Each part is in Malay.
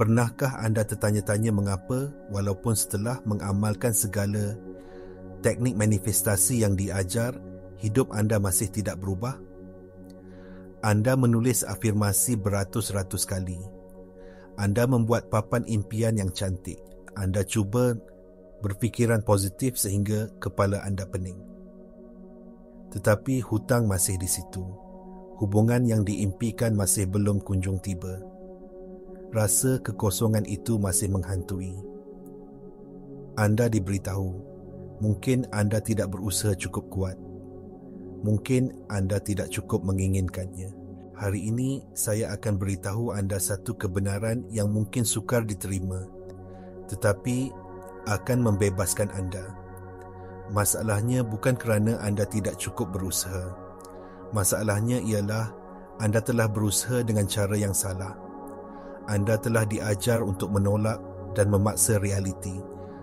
Pernahkah anda tertanya-tanya mengapa walaupun setelah mengamalkan segala teknik manifestasi yang diajar, hidup anda masih tidak berubah? Anda menulis afirmasi beratus-ratus kali. Anda membuat papan impian yang cantik. Anda cuba berfikiran positif sehingga kepala anda pening. Tetapi hutang masih di situ. Hubungan yang diimpikan masih belum kunjung tiba. Rasa kekosongan itu masih menghantui. Anda diberitahu, mungkin anda tidak berusaha cukup kuat. Mungkin anda tidak cukup menginginkannya. Hari ini saya akan beritahu anda satu kebenaran yang mungkin sukar diterima, tetapi akan membebaskan anda. Masalahnya bukan kerana anda tidak cukup berusaha. Masalahnya ialah anda telah berusaha dengan cara yang salah. Anda telah diajar untuk menolak dan memaksa realiti,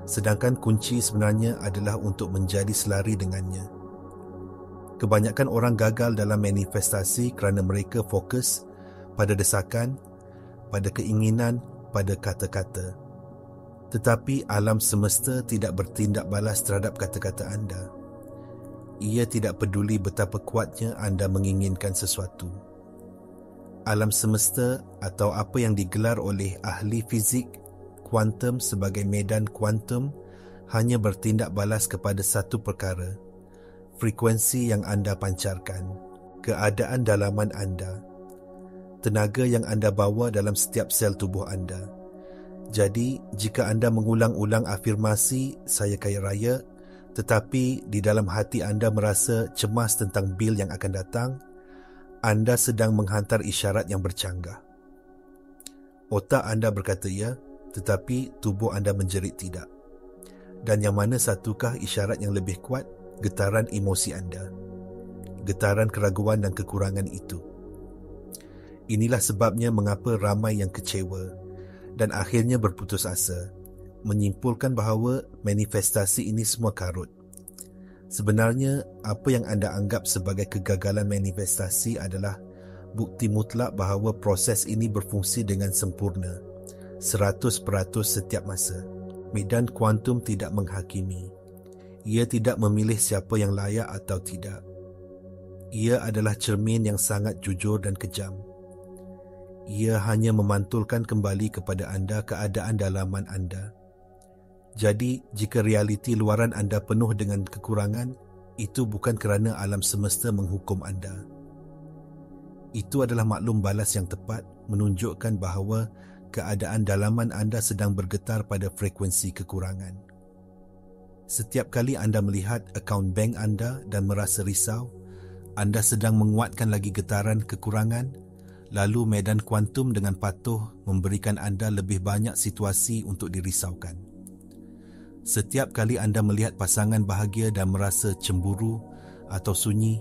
sedangkan kunci sebenarnya adalah untuk menjadi selari dengannya. Kebanyakan orang gagal dalam manifestasi kerana mereka fokus pada desakan, pada keinginan, pada kata-kata. Tetapi alam semesta tidak bertindak balas terhadap kata-kata anda. Ia tidak peduli betapa kuatnya anda menginginkan sesuatu. Alam semesta atau apa yang digelar oleh ahli fizik kuantum sebagai medan kuantum hanya bertindak balas kepada satu perkara, frekuensi yang anda pancarkan, keadaan dalaman anda, tenaga yang anda bawa dalam setiap sel tubuh anda. Jadi, jika anda mengulang-ulang afirmasi saya kaya raya, tetapi di dalam hati anda merasa cemas tentang bil yang akan datang, anda sedang menghantar isyarat yang bercanggah. Otak anda berkata ya, tetapi tubuh anda menjerit tidak. Dan yang mana satukah isyarat yang lebih kuat? Getaran emosi anda. Getaran keraguan dan kekurangan itu. Inilah sebabnya mengapa ramai yang kecewa dan akhirnya berputus asa, menyimpulkan bahawa manifestasi ini semua karut. Sebenarnya, apa yang anda anggap sebagai kegagalan manifestasi adalah bukti mutlak bahawa proses ini berfungsi dengan sempurna, 100% setiap masa. Medan kuantum tidak menghakimi. Ia tidak memilih siapa yang layak atau tidak. Ia adalah cermin yang sangat jujur dan kejam. Ia hanya memantulkan kembali kepada anda keadaan dalaman anda. Jadi, jika realiti luaran anda penuh dengan kekurangan, itu bukan kerana alam semesta menghukum anda. Itu adalah maklum balas yang tepat menunjukkan bahawa keadaan dalaman anda sedang bergetar pada frekuensi kekurangan. Setiap kali anda melihat akaun bank anda dan merasa risau, anda sedang menguatkan lagi getaran kekurangan, lalu medan kuantum dengan patuh memberikan anda lebih banyak situasi untuk dirisaukan. Setiap kali anda melihat pasangan bahagia dan merasa cemburu atau sunyi,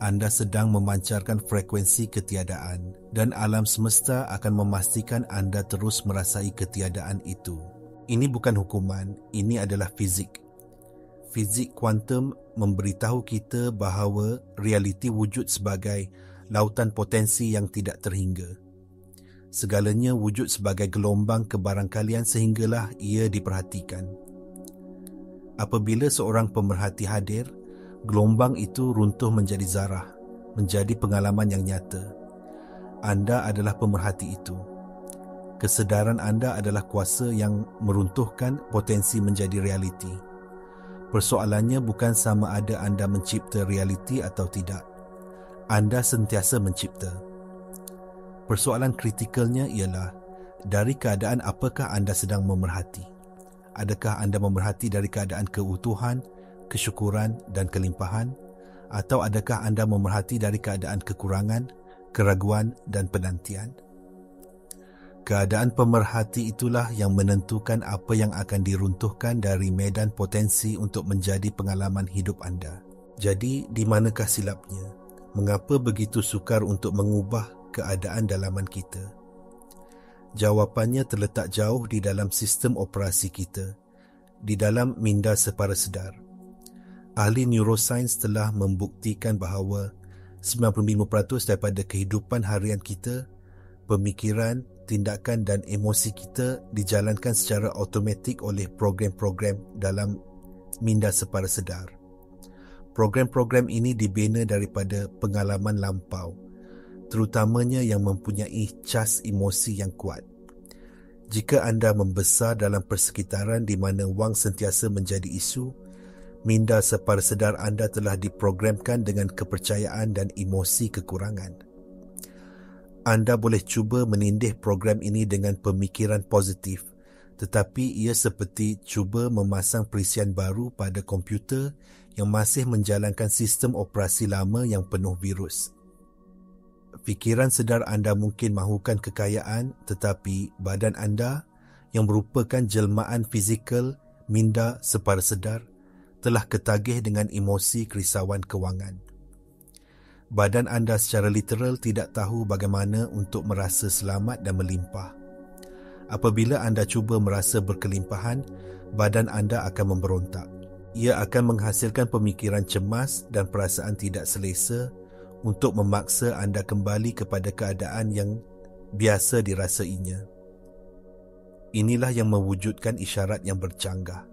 anda sedang memancarkan frekuensi ketiadaan dan alam semesta akan memastikan anda terus merasai ketiadaan itu. Ini bukan hukuman, ini adalah fizik. Fizik kuantum memberitahu kita bahawa realiti wujud sebagai lautan potensi yang tidak terhingga. Segalanya wujud sebagai gelombang kebarangkalian sehinggalah ia diperhatikan. Apabila seorang pemerhati hadir, gelombang itu runtuh menjadi zarah, menjadi pengalaman yang nyata. Anda adalah pemerhati itu. Kesedaran anda adalah kuasa yang meruntuhkan potensi menjadi realiti. Persoalannya bukan sama ada anda mencipta realiti atau tidak. Anda sentiasa mencipta. Persoalan kritikalnya ialah, dari keadaan apakah anda sedang memerhati? Adakah anda memerhati dari keadaan keutuhan, kesyukuran dan kelimpahan? Atau adakah anda memerhati dari keadaan kekurangan, keraguan dan penantian? Keadaan pemerhati itulah yang menentukan apa yang akan diruntuhkan dari medan potensi untuk menjadi pengalaman hidup anda. Jadi, di manakah silapnya? Mengapa begitu sukar untuk mengubah keadaan dalaman kita? Jawapannya terletak jauh di dalam sistem operasi kita, di dalam minda separa sedar. Ahli neurosains telah membuktikan bahawa 95% daripada kehidupan harian kita pemikiran, tindakan dan emosi kita dijalankan secara automatik oleh program-program dalam minda separa sedar. Program-program ini dibina daripada pengalaman lampau, terutamanya yang mempunyai cas emosi yang kuat. Jika anda membesar dalam persekitaran di mana wang sentiasa menjadi isu, minda separa sedar anda telah diprogramkan dengan kepercayaan dan emosi kekurangan. Anda boleh cuba menindih program ini dengan pemikiran positif, tetapi ia seperti cuba memasang perisian baru pada komputer yang masih menjalankan sistem operasi lama yang penuh virus. Fikiran sedar anda mungkin mahukan kekayaan, tetapi badan anda yang merupakan jelmaan fizikal minda separa sedar telah ketagih dengan emosi kerisauan kewangan. Badan anda secara literal tidak tahu bagaimana untuk merasa selamat dan melimpah. Apabila anda cuba merasa berkelimpahan, badan anda akan memberontak. Ia akan menghasilkan pemikiran cemas dan perasaan tidak selesa untuk memaksa anda kembali kepada keadaan yang biasa dirasainya. Inilah yang mewujudkan isyarat yang bercanggah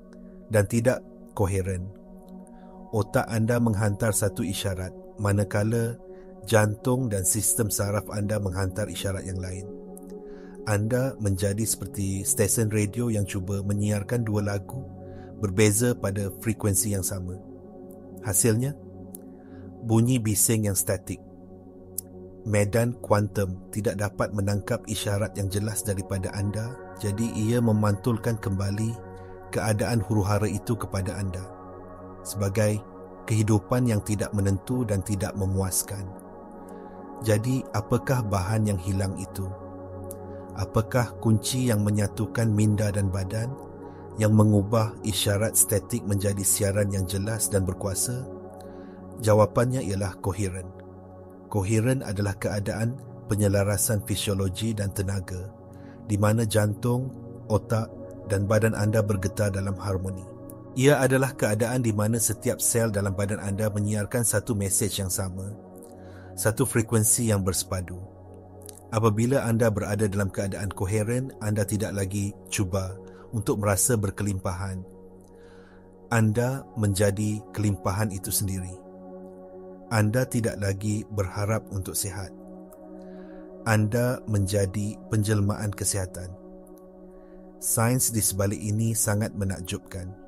dan tidak koheren. Otak anda menghantar satu isyarat, manakala jantung dan sistem saraf anda menghantar isyarat yang lain. Anda menjadi seperti stesen radio yang cuba menyiarkan dua lagu berbeza pada frekuensi yang sama. Hasilnya, bunyi bising yang statik. Medan kuantum tidak dapat menangkap isyarat yang jelas daripada anda, jadi ia memantulkan kembali keadaan huru-hara itu kepada anda sebagai kehidupan yang tidak menentu dan tidak memuaskan. Jadi, apakah bahan yang hilang itu? Apakah kunci yang menyatukan minda dan badan, yang mengubah isyarat statik menjadi siaran yang jelas dan berkuasa? Jawapannya ialah koheren. Koheren adalah keadaan penyelarasan fisiologi dan tenaga, di mana jantung, otak dan badan anda bergetar dalam harmoni. Ia adalah keadaan di mana setiap sel dalam badan anda menyiarkan satu mesej yang sama, satu frekuensi yang bersepadu. Apabila anda berada dalam keadaan koheren, anda tidak lagi cuba untuk merasa berkelimpahan. Anda menjadi kelimpahan itu sendiri. Anda tidak lagi berharap untuk sihat. Anda menjadi penjelmaan kesihatan. Sains di sebalik ini sangat menakjubkan.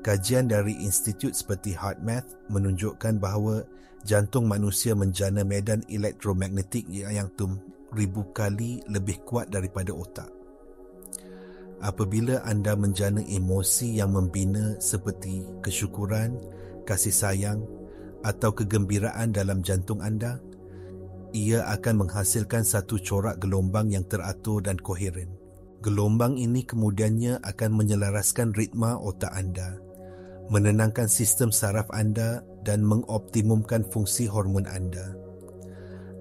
Kajian dari institut seperti HeartMath menunjukkan bahawa jantung manusia menjana medan elektromagnetik yang 1000 kali lebih kuat daripada otak. Apabila anda menjana emosi yang membina seperti kesyukuran, kasih sayang atau kegembiraan dalam jantung anda, ia akan menghasilkan satu corak gelombang yang teratur dan koheren. Gelombang ini kemudiannya akan menyelaraskan ritma otak anda, menenangkan sistem saraf anda dan mengoptimumkan fungsi hormon anda.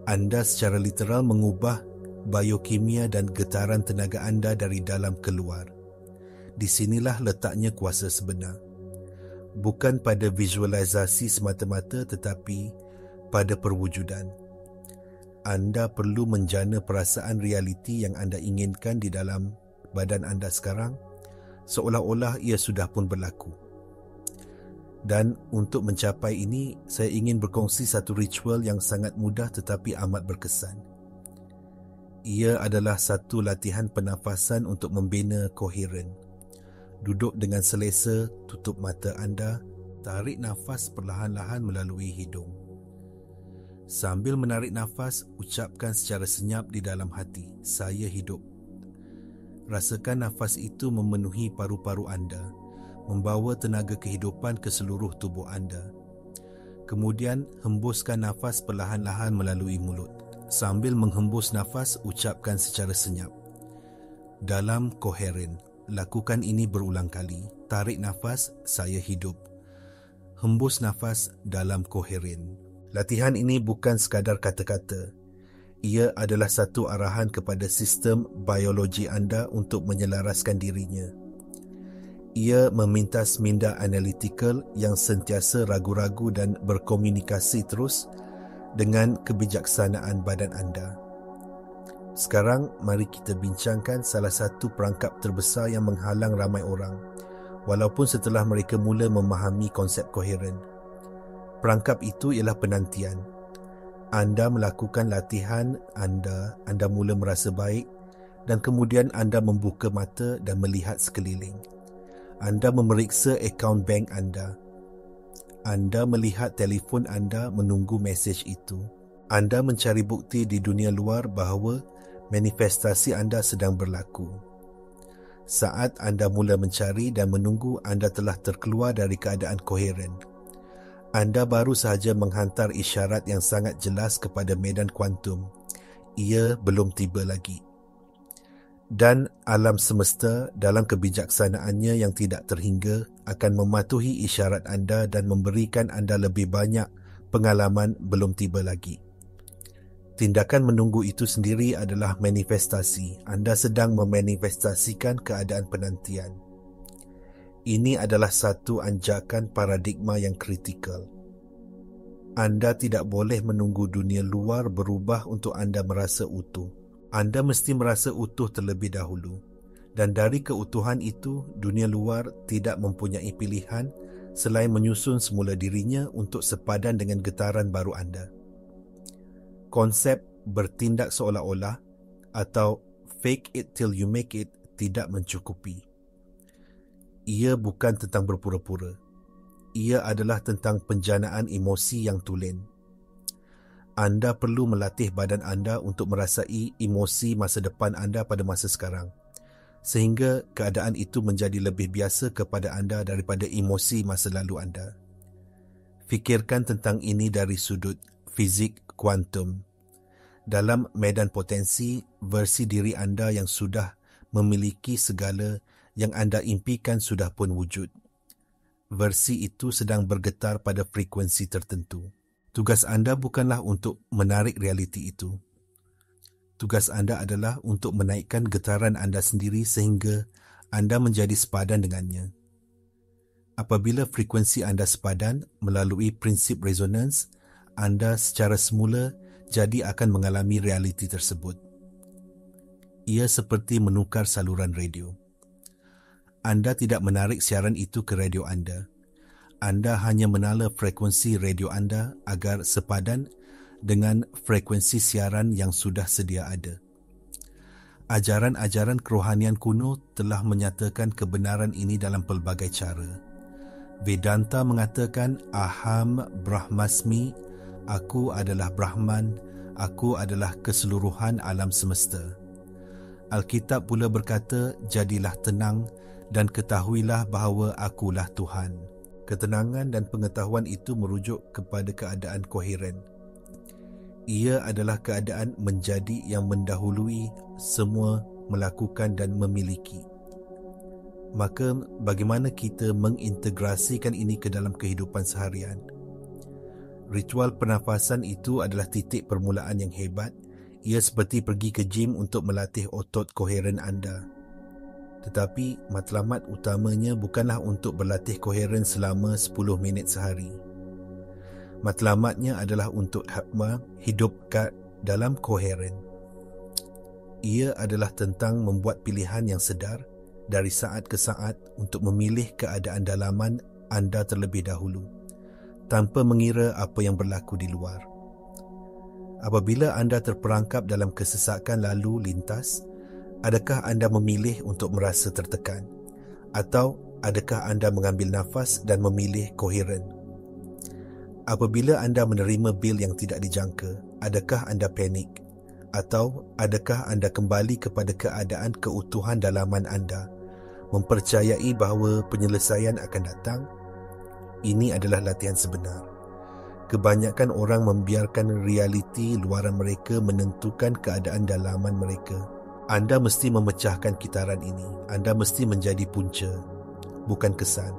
Anda secara literal mengubah biokimia dan getaran tenaga anda dari dalam keluar. Di sinilah letaknya kuasa sebenar. Bukan pada visualisasi semata-mata tetapi pada perwujudan. Anda perlu menjana perasaan realiti yang anda inginkan di dalam badan anda sekarang, seolah-olah ia sudah pun berlaku. Dan untuk mencapai ini, saya ingin berkongsi satu ritual yang sangat mudah tetapi amat berkesan. Ia adalah satu latihan pernafasan untuk membina koheren. Duduk dengan selesa, tutup mata anda, tarik nafas perlahan-lahan melalui hidung. Sambil menarik nafas, ucapkan secara senyap di dalam hati, saya hidup. Rasakan nafas itu memenuhi paru-paru anda, membawa tenaga kehidupan ke seluruh tubuh anda. Kemudian, hembuskan nafas perlahan-lahan melalui mulut. Sambil menghembus nafas, ucapkan secara senyap, dalam koheren. Lakukan ini berulang kali. Tarik nafas, saya hidup. Hembus nafas, dalam koheren. Latihan ini bukan sekadar kata-kata. Ia adalah satu arahan kepada sistem biologi anda untuk menyelaraskan dirinya. Ia memintas minda analitikal yang sentiasa ragu-ragu dan berkomunikasi terus dengan kebijaksanaan badan anda. Sekarang, mari kita bincangkan salah satu perangkap terbesar yang menghalang ramai orang, walaupun setelah mereka mula memahami konsep koheren. Perangkap itu ialah penantian. Anda melakukan latihan, anda mula merasa baik dan kemudian anda membuka mata dan melihat sekeliling. Anda memeriksa akaun bank anda. Anda melihat telefon anda menunggu mesej itu. Anda mencari bukti di dunia luar bahawa manifestasi anda sedang berlaku. Saat anda mula mencari dan menunggu, anda telah terkeluar dari keadaan koheren. Anda baru sahaja menghantar isyarat yang sangat jelas kepada medan kuantum. Ia belum tiba lagi. Dan alam semesta dalam kebijaksanaannya yang tidak terhingga akan mematuhi isyarat anda dan memberikan anda lebih banyak pengalaman belum tiba lagi. Tindakan menunggu itu sendiri adalah manifestasi. Anda sedang memanifestasikan keadaan penantian. Ini adalah satu anjakan paradigma yang kritikal. Anda tidak boleh menunggu dunia luar berubah untuk anda merasa utuh. Anda mesti merasa utuh terlebih dahulu. Dan dari keutuhan itu, dunia luar tidak mempunyai pilihan selain menyusun semula dirinya untuk sepadan dengan getaran baru anda. Konsep bertindak seolah-olah atau fake it till you make it tidak mencukupi. Ia bukan tentang berpura-pura. Ia adalah tentang penjanaan emosi yang tulen. Anda perlu melatih badan anda untuk merasai emosi masa depan anda pada masa sekarang, sehingga keadaan itu menjadi lebih biasa kepada anda daripada emosi masa lalu anda. Fikirkan tentang ini dari sudut fizik kuantum. Dalam medan potensi, versi diri anda yang sudah memiliki segala yang anda impikan sudah pun wujud. Versi itu sedang bergetar pada frekuensi tertentu. Tugas anda bukanlah untuk menarik realiti itu. Tugas anda adalah untuk menaikkan getaran anda sendiri sehingga anda menjadi sepadan dengannya. Apabila frekuensi anda sepadan melalui prinsip resonans, anda secara semula jadi akan mengalami realiti tersebut. Ia seperti menukar saluran radio. Anda tidak menarik siaran itu ke radio anda. Anda hanya menala frekuensi radio anda agar sepadan dengan frekuensi siaran yang sudah sedia ada. Ajaran-ajaran kerohanian kuno telah menyatakan kebenaran ini dalam pelbagai cara. Vedanta mengatakan Aham Brahmasmi, aku adalah Brahman, aku adalah keseluruhan alam semesta. Alkitab pula berkata, jadilah tenang dan ketahuilah bahawa akulah Tuhan. Ketenangan dan pengetahuan itu merujuk kepada keadaan koheren. Ia adalah keadaan menjadi yang mendahului semua melakukan dan memiliki. Maka bagaimana kita mengintegrasikan ini ke dalam kehidupan seharian? Ritual pernafasan itu adalah titik permulaan yang hebat. Ia seperti pergi ke gym untuk melatih otot koheren anda. Tetapi matlamat utamanya bukanlah untuk berlatih koheren selama 10 minit sehari. Matlamatnya adalah untuk hidup dalam koheren. Ia adalah tentang membuat pilihan yang sedar dari saat ke saat untuk memilih keadaan dalaman anda terlebih dahulu, tanpa mengira apa yang berlaku di luar. Apabila anda terperangkap dalam kesesakan lalu lintas, adakah anda memilih untuk merasa tertekan? Atau adakah anda mengambil nafas dan memilih koheren? Apabila anda menerima bil yang tidak dijangka, adakah anda panik? Atau adakah anda kembali kepada keadaan keutuhan dalaman anda, mempercayai bahawa penyelesaian akan datang? Ini adalah latihan sebenar. Kebanyakan orang membiarkan realiti luaran mereka menentukan keadaan dalaman mereka. Anda mesti memecahkan kitaran ini. Anda mesti menjadi punca, bukan kesan.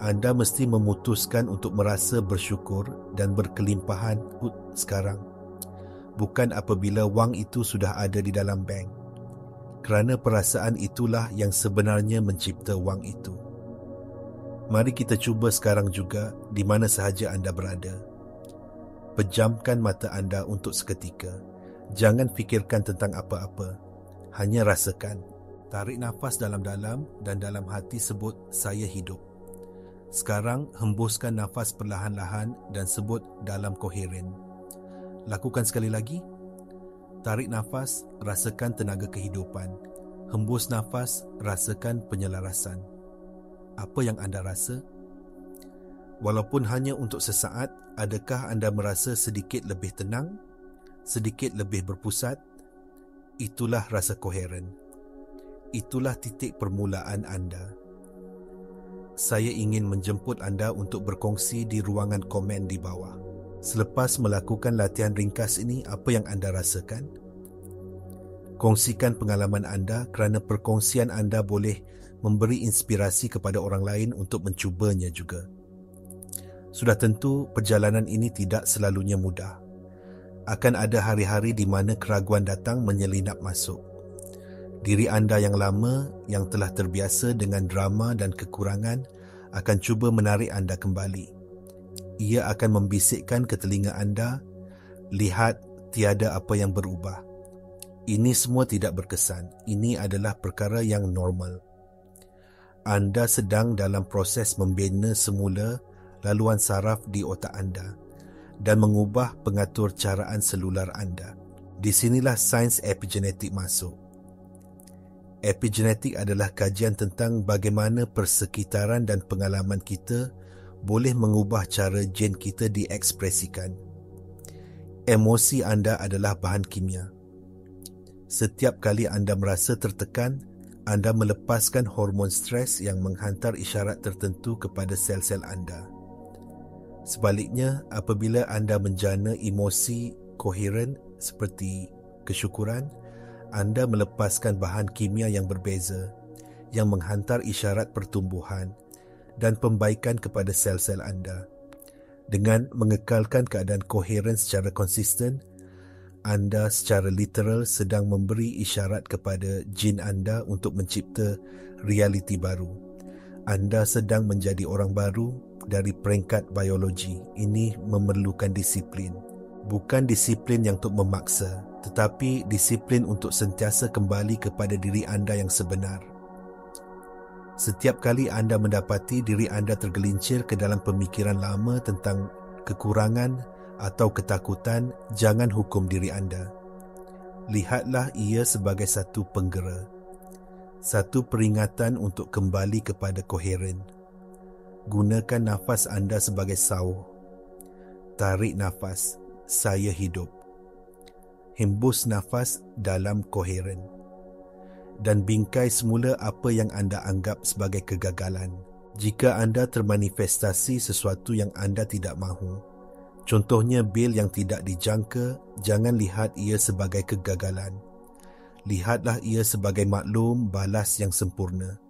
Anda mesti memutuskan untuk merasa bersyukur dan berkelimpahan sekarang, bukan apabila wang itu sudah ada di dalam bank. Kerana perasaan itulah yang sebenarnya mencipta wang itu. Mari kita cuba sekarang juga di mana sahaja anda berada. Pejamkan mata anda untuk seketika. Jangan fikirkan tentang apa-apa. Hanya rasakan. Tarik nafas dalam-dalam dan dalam hati sebut, saya hidup. Sekarang hembuskan nafas perlahan-lahan dan sebut dalam koheren. Lakukan sekali lagi. Tarik nafas, rasakan tenaga kehidupan. Hembus nafas, rasakan penyelarasan. Apa yang anda rasa? Walaupun hanya untuk sesaat, adakah anda merasa sedikit lebih tenang? Sedikit lebih berpusat? Itulah rasa koheren. Itulah titik permulaan anda. Saya ingin menjemput anda untuk berkongsi di ruangan komen di bawah. Selepas melakukan latihan ringkas ini, apa yang anda rasakan? Kongsikan pengalaman anda kerana perkongsian anda boleh memberi inspirasi kepada orang lain untuk mencubanya juga. Sudah tentu perjalanan ini tidak selalunya mudah. Akan ada hari-hari di mana keraguan datang menyelinap masuk. Diri anda yang lama, yang telah terbiasa dengan drama dan kekurangan, akan cuba menarik anda kembali. Ia akan membisikkan ke telinga anda, lihat tiada apa yang berubah. Ini semua tidak berkesan. Ini adalah perkara yang normal. Anda sedang dalam proses membina semula laluan saraf di otak anda dan mengubah pengatur caraan selular anda. Di sinilah sains epigenetik masuk. Epigenetik adalah kajian tentang bagaimana persekitaran dan pengalaman kita boleh mengubah cara gen kita diekspresikan. Emosi anda adalah bahan kimia. Setiap kali anda merasa tertekan, anda melepaskan hormon stres yang menghantar isyarat tertentu kepada sel-sel anda. Sebaliknya, apabila anda menjana emosi koheren seperti kesyukuran, anda melepaskan bahan kimia yang berbeza yang menghantar isyarat pertumbuhan dan pembaikan kepada sel-sel anda. Dengan mengekalkan keadaan koheren secara konsisten, anda secara literal sedang memberi isyarat kepada jin anda untuk mencipta realiti baru. Anda sedang menjadi orang baru dari peringkat biologi. Ini memerlukan disiplin. Bukan disiplin yang untuk memaksa, tetapi disiplin untuk sentiasa kembali kepada diri anda yang sebenar. Setiap kali anda mendapati diri anda tergelincir ke dalam pemikiran lama tentang kekurangan atau ketakutan, jangan hukum diri anda. Lihatlah ia sebagai satu penggera, satu peringatan untuk kembali kepada koheren. Gunakan nafas anda sebagai sauh. Tarik nafas, saya hidup. Hembus nafas dalam koheren. Dan bingkai semula apa yang anda anggap sebagai kegagalan. Jika anda termanifestasi sesuatu yang anda tidak mahu, contohnya bil yang tidak dijangka, jangan lihat ia sebagai kegagalan. Lihatlah ia sebagai maklum balas yang sempurna.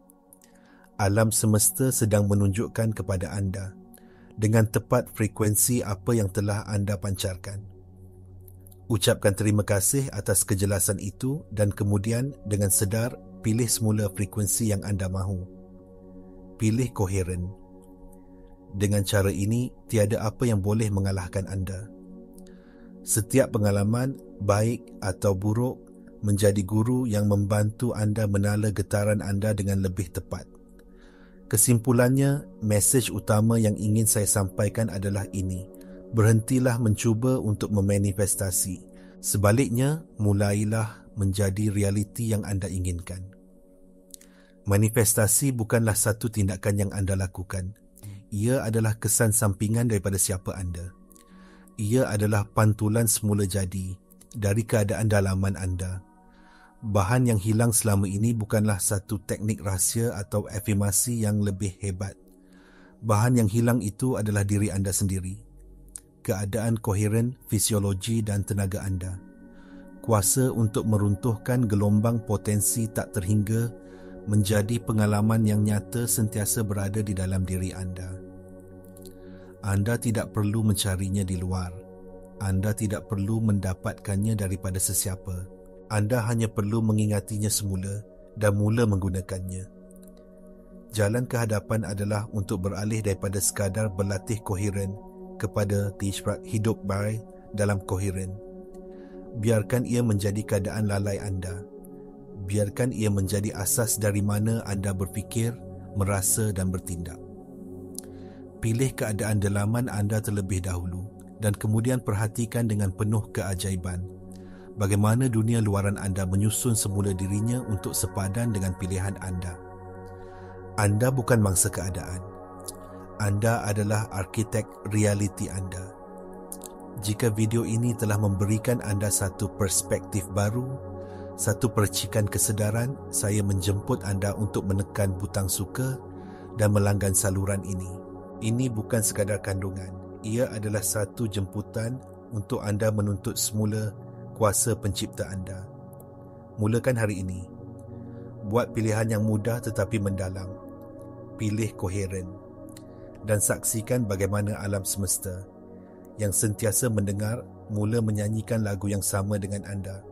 Alam semesta sedang menunjukkan kepada anda dengan tepat frekuensi apa yang telah anda pancarkan. Ucapkan terima kasih atas kejelasan itu dan kemudian dengan sedar pilih semula frekuensi yang anda mahu. Pilih koheren. Dengan cara ini, tiada apa yang boleh mengalahkan anda. Setiap pengalaman, baik atau buruk, menjadi guru yang membantu anda menala getaran anda dengan lebih tepat. Kesimpulannya, mesej utama yang ingin saya sampaikan adalah ini. Berhentilah mencuba untuk memanifestasi. Sebaliknya, mulailah menjadi realiti yang anda inginkan. Manifestasi bukanlah satu tindakan yang anda lakukan. Ia adalah kesan sampingan daripada siapa anda. Ia adalah pantulan semula jadi dari keadaan dalaman anda. Bahan yang hilang selama ini bukanlah satu teknik rahsia atau afirmasi yang lebih hebat. Bahan yang hilang itu adalah diri anda sendiri. Keadaan koheren, fisiologi dan tenaga anda. Kuasa untuk meruntuhkan gelombang potensi tak terhingga menjadi pengalaman yang nyata sentiasa berada di dalam diri anda. Anda tidak perlu mencarinya di luar. Anda tidak perlu mendapatkannya daripada sesiapa. Anda hanya perlu mengingatinya semula dan mula menggunakannya. Jalan ke hadapan adalah untuk beralih daripada sekadar berlatih koheren kepada hidup baik dalam koheren. Biarkan ia menjadi keadaan lalai anda. Biarkan ia menjadi asas dari mana anda berfikir, merasa dan bertindak. Pilih keadaan dalaman anda terlebih dahulu dan kemudian perhatikan dengan penuh keajaiban bagaimana dunia luaran anda menyusun semula dirinya untuk sepadan dengan pilihan anda. Anda bukan mangsa keadaan. Anda adalah arkitek realiti anda. Jika video ini telah memberikan anda satu perspektif baru, satu percikan kesedaran, saya menjemput anda untuk menekan butang suka dan melanggan saluran ini. Ini bukan sekadar kandungan. Ia adalah satu jemputan untuk anda menuntut semula kuasa pencipta anda. Mulakan hari ini. Buat pilihan yang mudah tetapi mendalam. Pilih koheren. Dan saksikan bagaimana alam semesta yang sentiasa mendengar mula menyanyikan lagu yang sama dengan anda.